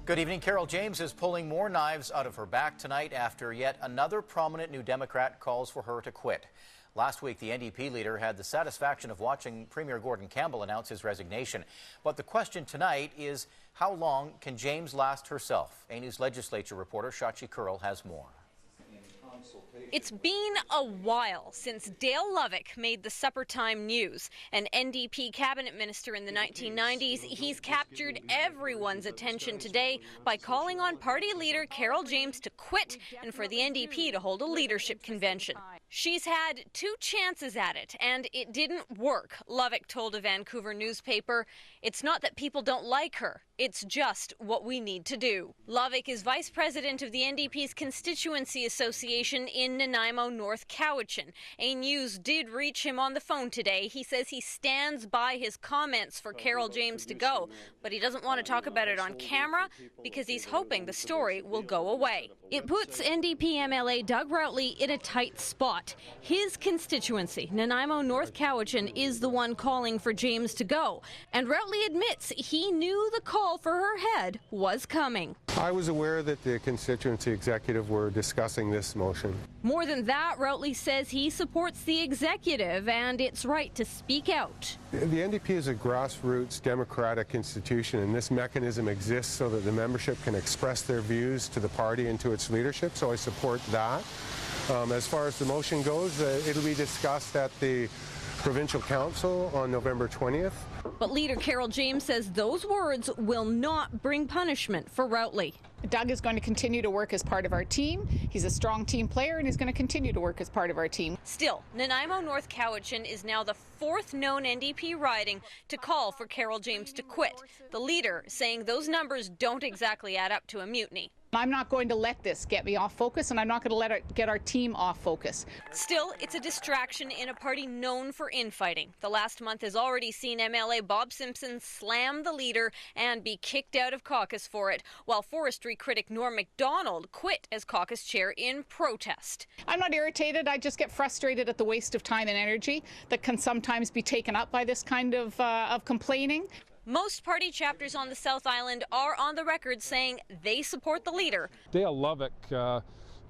Good evening. Carole James is pulling more knives out of her back tonight after yet another prominent New Democrat calls for her to quit. Last week, the NDP leader had the satisfaction of watching Premier Gordon Campbell announce his resignation. But the question tonight is, how long can James last herself? A News legislature reporter Shachi Curl has more. It's been a while since Dale Lovick made the supper time news. An NDP cabinet minister in the 1990s, he's captured everyone's attention today by calling on party leader Carole James to quit and for the NDP to hold a leadership convention. She's had two chances at it, and it didn't work. Lovick told a Vancouver newspaper, "It's not that people don't like her. It's just what we need to do." Lovick is vice president of the NDP's Constituency Association in Nanaimo North-Cowichan. A News did reach him on the phone today. He says he stands by his comments for Carole James to go, but he doesn't want to talk about it on camera because he's hoping the story will go away. It puts NDP MLA Doug Routley in a tight spot. His constituency, Nanaimo North-Cowichan, is the one calling for James to go, and Routley admits he knew the call for her head was coming. I was aware that the constituency executive were discussing this motion. More than that, Routley says he supports the executive and its right to speak out. The NDP is a grassroots democratic institution, and this mechanism exists so that the membership can express their views to the party and to its leadership, so I support that. As far as the motion goes, it'll be discussed at the Provincial Council on November 20th. But leader Carole James says those words will not bring punishment for Routley. Doug is going to continue to work as part of our team. He's a strong team player and he's going to continue to work as part of our team. Still, Nanaimo North-Cowichan is now the fourth known NDP riding to call for Carole James to quit. The leader saying those numbers don't exactly add up to a mutiny. I'm not going to let this get me off focus, and I'm not going to let it get our team off focus. Still, it's a distraction in a party known for infighting. The last month has already seen MLA Bob Simpson slam the leader and be kicked out of caucus for it, while forestry critic Norm MacDonald quit as caucus chair in protest. I'm not irritated. I just get frustrated at the waste of time and energy that can sometimes be taken up by this kind of complaining. Most party chapters on the South Island are on the record saying they support the leader. Dale Lovick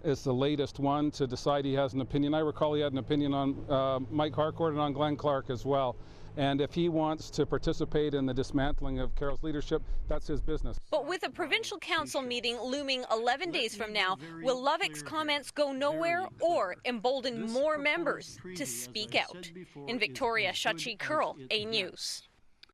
is the latest one to decide he has an opinion. I recall he had an opinion on Mike Harcourt and on Glenn Clark as well. And if he wants to participate in the dismantling of Carole's leadership, that's his business. But with a provincial council meeting looming 11 days from now, will Lovick's comments go nowhere or embolden more members to speak out? In Victoria, Shachi Curl, A News.